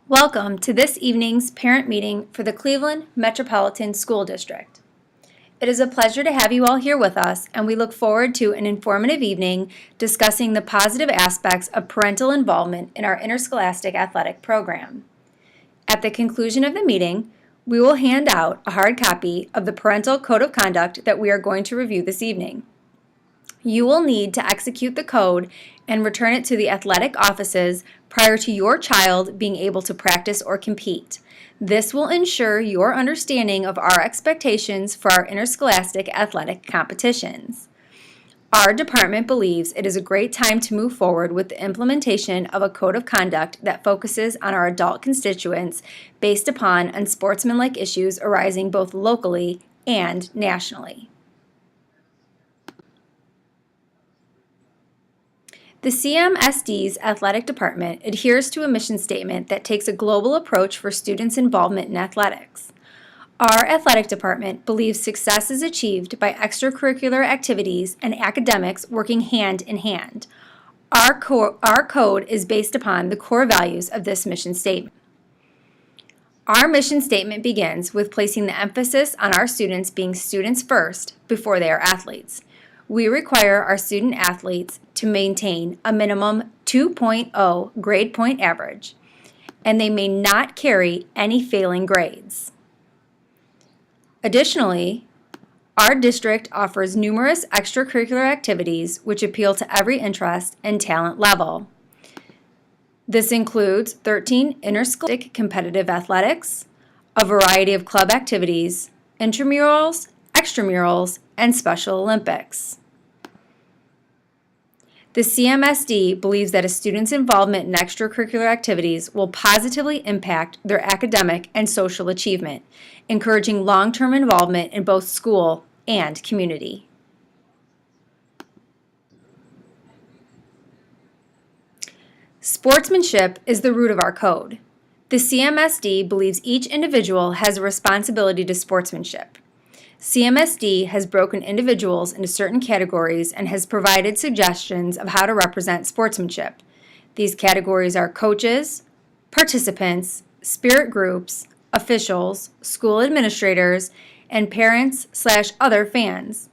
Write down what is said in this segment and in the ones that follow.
Welcome to this evening's parent meeting for the Cleveland Metropolitan School District. It is a pleasure to have you all here with us, and we look forward to an informative evening discussing the positive aspects of parental involvement in our interscholastic athletic program. At the conclusion of the meeting, we will hand out a hard copy of the Parental Code of Conduct that we are going to review this evening. You will need to execute the code and return it to the athletic offices prior to your child being able to practice or compete. This will ensure your understanding of our expectations for our interscholastic athletic competitions. Our department believes it is a great time to move forward with the implementation of a code of conduct that focuses on our adult constituents based upon unsportsmanlike issues arising both locally and nationally. The CMSD's athletic department adheres to a mission statement that takes a global approach for students' involvement in athletics. Our athletic department believes success is achieved by extracurricular activities and academics working hand in hand. Our code is based upon the core values of this mission statement. Our mission statement begins with placing the emphasis on our students being students first before they are athletes. We require our student athletes to maintain a minimum 2.0 grade point average, and they may not carry any failing grades. Additionally, our district offers numerous extracurricular activities which appeal to every interest and talent level. This includes 13 interscholastic competitive athletics, a variety of club activities, intramurals, extramurals, and Special Olympics. The CMSD believes that a student's involvement in extracurricular activities will positively impact their academic and social achievement, encouraging long-term involvement in both school and community. Sportsmanship is the root of our code. The CMSD believes each individual has a responsibility to sportsmanship. CMSD has broken individuals into certain categories and has provided suggestions of how to represent sportsmanship. These categories are coaches, participants, spirit groups, officials, school administrators, and parents/other fans.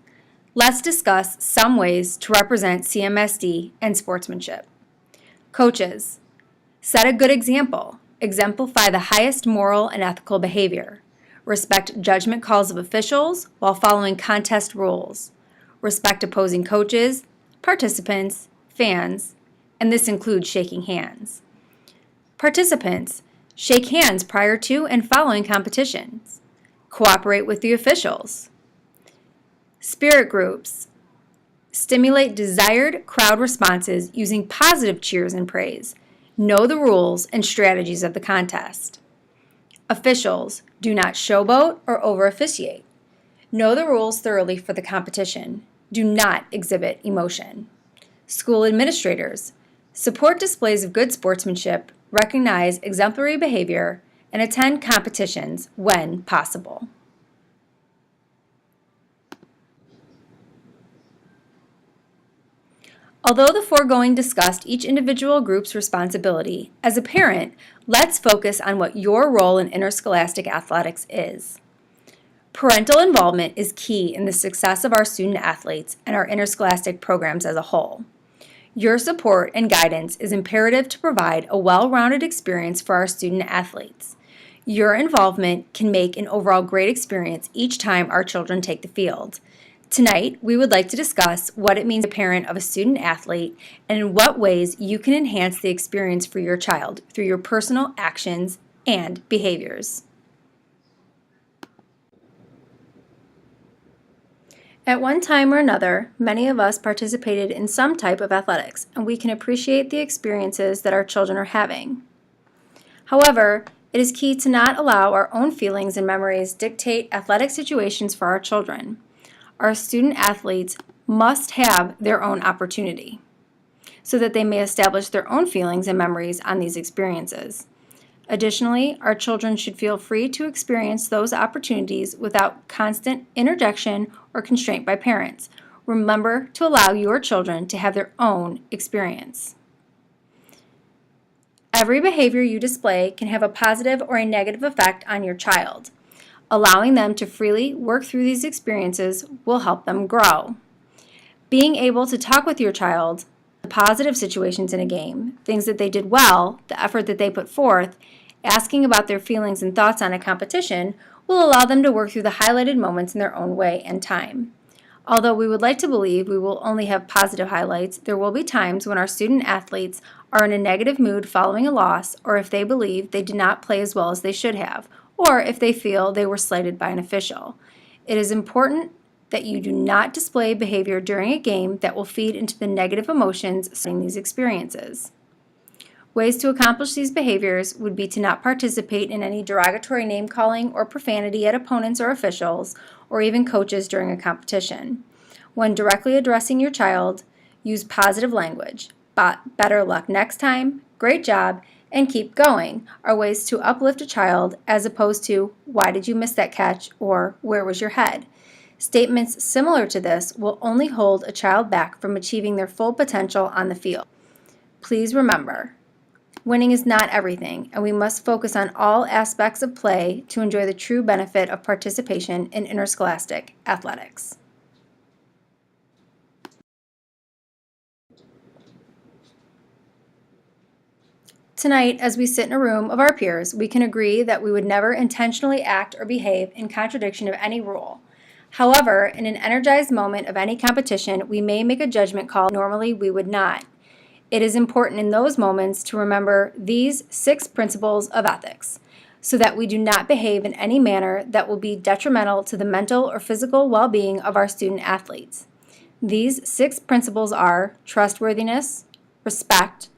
Let's discuss some ways to represent CMSD and sportsmanship. Coaches. Set a good example. Exemplify the highest moral and ethical behavior. Respect judgment calls of officials while following contest rules. Respect opposing coaches, participants, fans, and this includes shaking hands. Participants. Shake hands prior to and following competitions. Cooperate with the officials. Spirit groups. Stimulate desired crowd responses using positive cheers and praise. Know the rules and strategies of the contest. Officials. Do not showboat or over-officiate. Know the rules thoroughly for the competition. Do not exhibit emotion. School administrators. Support displays of good sportsmanship, recognize exemplary behavior, and attend competitions when possible. Although the foregoing discussed each individual group's responsibility, as a parent, let's focus on what your role in interscholastic athletics is. Parental involvement is key in the success of our student athletes and our interscholastic programs as a whole. Your support and guidance is imperative to provide a well-rounded experience for our student athletes. Your involvement can make an overall great experience each time our children take the field. Tonight, we would like to discuss what it means to be a parent of a student athlete and in what ways you can enhance the experience for your child through your personal actions and behaviors. At one time or another, many of us participated in some type of athletics, and we can appreciate the experiences that our children are having. However, it is key to not allow our own feelings and memories dictate athletic situations for our children. Our student athletes must have their own opportunity so that they may establish their own feelings and memories on these experiences. Additionally, our children should feel free to experience those opportunities without constant interjection or constraint by parents. Remember to allow your children to have their own experience. Every behavior you display can have a positive or a negative effect on your child. Allowing them to freely work through these experiences will help them grow. Being able to talk with your child, the positive situations in a game, things that they did well, the effort that they put forth, asking about their feelings and thoughts on a competition will allow them to work through the highlighted moments in their own way and time. Although we would like to believe we will only have positive highlights, there will be times when our student athletes are in a negative mood following a loss, or if they believe they did not play as well as they should have, or if they feel they were slighted by an official. It is important that you do not display behavior during a game that will feed into the negative emotions surrounding these experiences. Ways to accomplish these behaviors would be to not participate in any derogatory name-calling or profanity at opponents or officials, or even coaches during a competition. When directly addressing your child, use positive language. Better luck next time, great job, and keep going are ways to uplift a child as opposed to, why did you miss that catch, or where was your head? Statements similar to this will only hold a child back from achieving their full potential on the field. Please remember, winning is not everything, and we must focus on all aspects of play to enjoy the true benefit of participation in interscholastic athletics. Tonight, as we sit in a room of our peers, we can agree that we would never intentionally act or behave in contradiction of any rule. However, in an energized moment of any competition, we may make a judgment call normally we would not. It is important in those moments to remember these 6 principles of ethics so that we do not behave in any manner that will be detrimental to the mental or physical well-being of our student athletes. These 6 principles are trustworthiness, respect,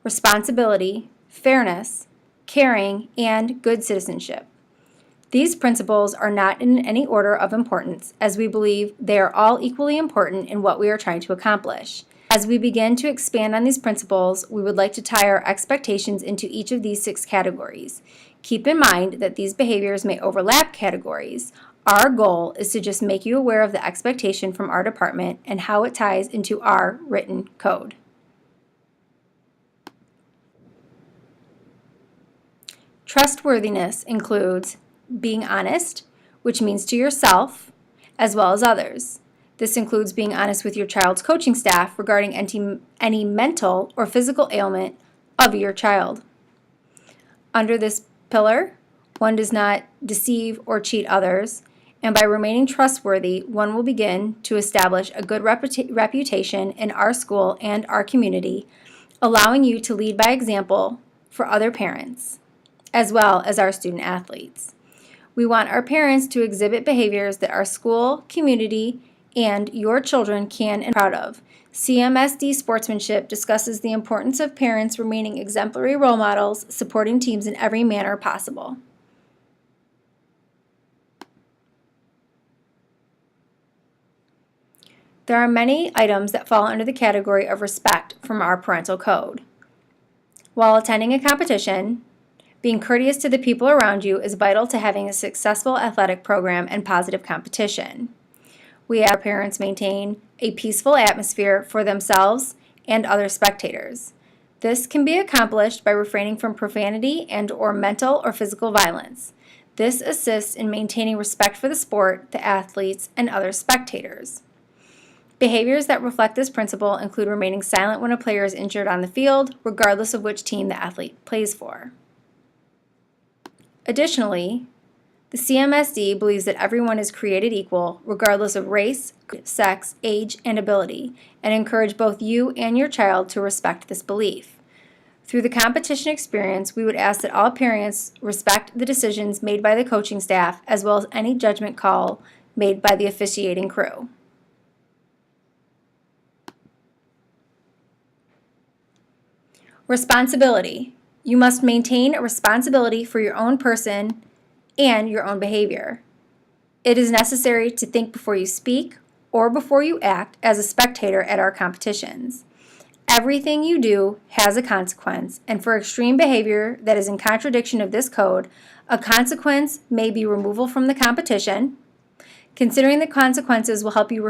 responsibility, fairness, caring, and good citizenship. These principles are not in any order of importance, as we believe they are all equally important in what we are trying to accomplish. As we begin to expand on these principles, we would like to tie our expectations into each of these 6 categories. Keep in mind that these behaviors may overlap categories. Our goal is to just make you aware of the expectation from our department and how it ties into our written code. Trustworthiness includes being honest, which means to yourself as well as others. This includes being honest with your child's coaching staff regarding any mental or physical ailment of your child. Under this pillar, one does not deceive or cheat others, and by remaining trustworthy, one will begin to establish a good reputation in our school and our community, allowing you to lead by example for other parents, as well as our student athletes. We want our parents to exhibit behaviors that our school, community, and your children can and are proud of. CMSD Sportsmanship discusses the importance of parents remaining exemplary role models, supporting teams in every manner possible. There are many items that fall under the category of respect from our parental code. While attending a competition, being courteous to the people around you is vital to having a successful athletic program and positive competition. We have our parents maintain a peaceful atmosphere for themselves and other spectators. This can be accomplished by refraining from profanity and/or mental or physical violence. This assists in maintaining respect for the sport, the athletes, and other spectators. Behaviors that reflect this principle include remaining silent when a player is injured on the field, regardless of which team the athlete plays for. Additionally, the CMSD believes that everyone is created equal, regardless of race, sex, age, and ability, and encourage both you and your child to respect this belief. Through the competition experience, we would ask that all parents respect the decisions made by the coaching staff, as well as any judgment call made by the officiating crew. Responsibility. You must maintain a responsibility for your own person and your own behavior. It is necessary to think before you speak or before you act as a spectator at our competitions. Everything you do has a consequence, and for extreme behavior that is in contradiction of this code, a consequence may be removal from the competition. Considering the consequences will help you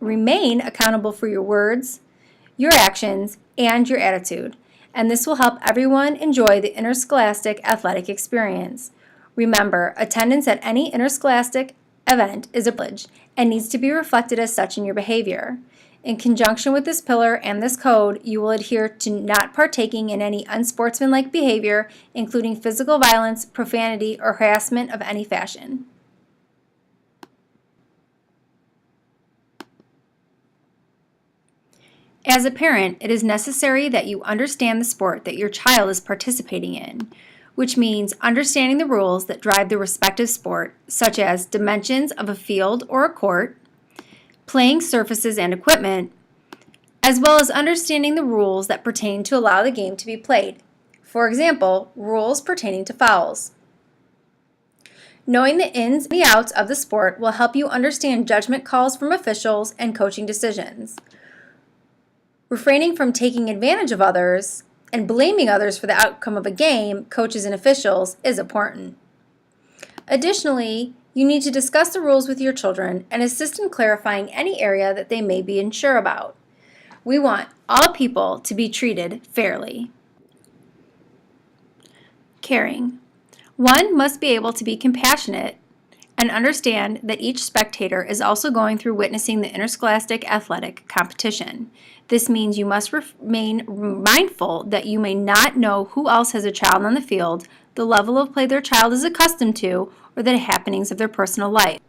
remain accountable for your words, your actions, and your attitude. and this will help everyone enjoy the interscholastic athletic experience. Remember, attendance at any interscholastic event is a privilege and needs to be reflected as such in your behavior. In conjunction with this pillar and this code, you will adhere to not partaking in any unsportsmanlike behavior, including physical violence, profanity, or harassment of any fashion. As a parent, it is necessary that you understand the sport that your child is participating in, which means understanding the rules that drive the respective sport, such as dimensions of a field or a court, playing surfaces and equipment, as well as understanding the rules that pertain to allow the game to be played. For example, rules pertaining to fouls. Knowing the ins and the outs of the sport will help you understand judgment calls from officials and coaching decisions. Refraining from taking advantage of others and blaming others for the outcome of a game, coaches and officials, is important. Additionally, you need to discuss the rules with your children and assist in clarifying any area that they may be unsure about. We want all people to be treated fairly. Caring. One must be able to be compassionate and understand that each spectator is also going through witnessing the interscholastic athletic competition. This means you must remain mindful that you may not know who else has a child on the field, the level of play their child is accustomed to, or the happenings of their personal life.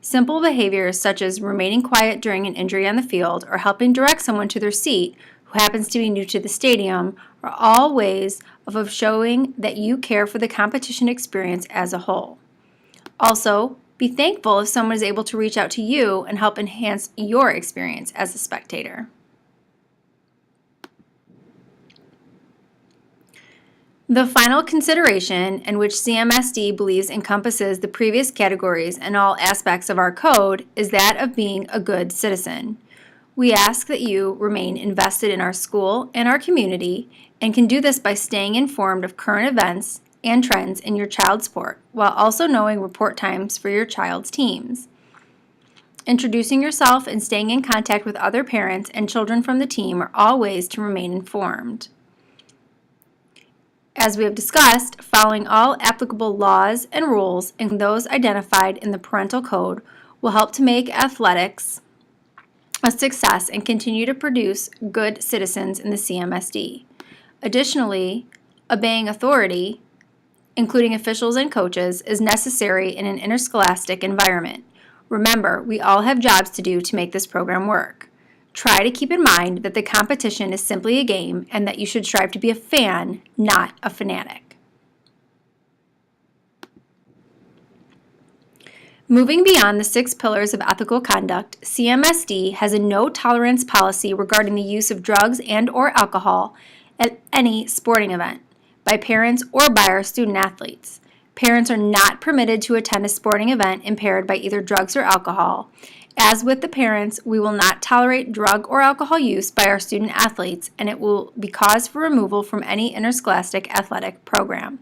Simple behaviors such as remaining quiet during an injury on the field or helping direct someone to their seat who happens to be new to the stadium are all ways of showing that you care for the competition experience as a whole. Also, be thankful if someone is able to reach out to you and help enhance your experience as a spectator. The final consideration, in which CMSD believes encompasses the previous categories and all aspects of our code, is that of being a good citizen. We ask that you remain invested in our school and our community and can do this by staying informed of current events and trends in your child's sport, while also knowing report times for your child's teams. Introducing yourself and staying in contact with other parents and children from the team are all ways to remain informed. As we have discussed, following all applicable laws and rules and those identified in the parental code will help to make athletics a success and continue to produce good citizens in the CMSD. Additionally, obeying authority, including officials and coaches, is necessary in an interscholastic environment. Remember, we all have jobs to do to make this program work. Try to keep in mind that the competition is simply a game and that you should strive to be a fan, not a fanatic. Moving beyond the 6 pillars of ethical conduct, CMSD has a no-tolerance policy regarding the use of drugs and/or alcohol at any sporting event by parents or by our student athletes. Parents are not permitted to attend a sporting event impaired by either drugs or alcohol. As with the parents, we will not tolerate drug or alcohol use by our student athletes, and it will be cause for removal from any interscholastic athletic program.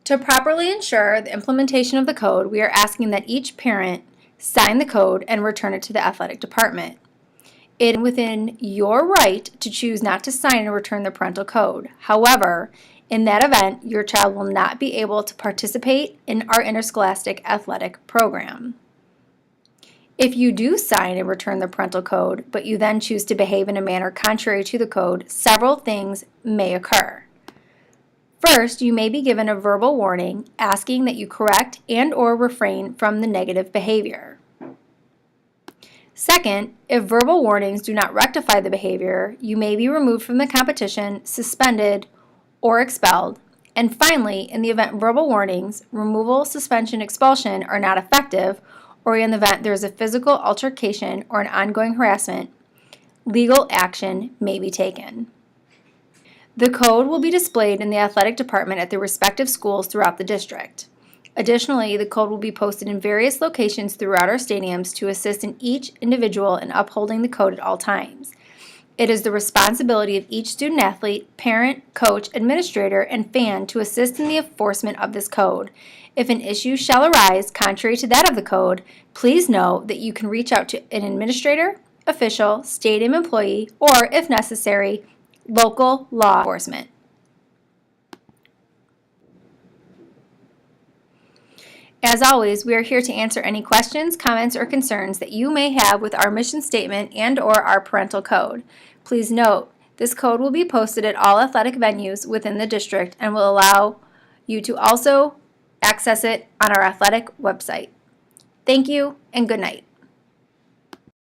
To properly ensure the implementation of the code, we are asking that each parent sign the code and return it to the athletic department. It is within your right to choose not to sign and return the parental code. However, in that event, your child will not be able to participate in our interscholastic athletic program. If you do sign and return the parental code, but you then choose to behave in a manner contrary to the code, several things may occur. First, you may be given a verbal warning asking that you correct and/or refrain from the negative behavior. Second, if verbal warnings do not rectify the behavior, you may be removed from the competition, suspended, or expelled. And finally, in the event verbal warnings, removal, suspension, expulsion are not effective, or in the event there is a physical altercation or an ongoing harassment, legal action may be taken. The code will be displayed in the athletic department at the respective schools throughout the district. Additionally, the code will be posted in various locations throughout our stadiums to assist in each individual in upholding the code at all times. It is the responsibility of each student athlete, parent, coach, administrator, and fan to assist in the enforcement of this code. If an issue shall arise contrary to that of the code, please know that you can reach out to an administrator, official, stadium employee, or, if necessary, local law enforcement. As always, we are here to answer any questions, comments, or concerns that you may have with our mission statement and/or our parental code. Please note, this code will be posted at all athletic venues within the district and will allow you to also access it on our athletic website. Thank you and good night.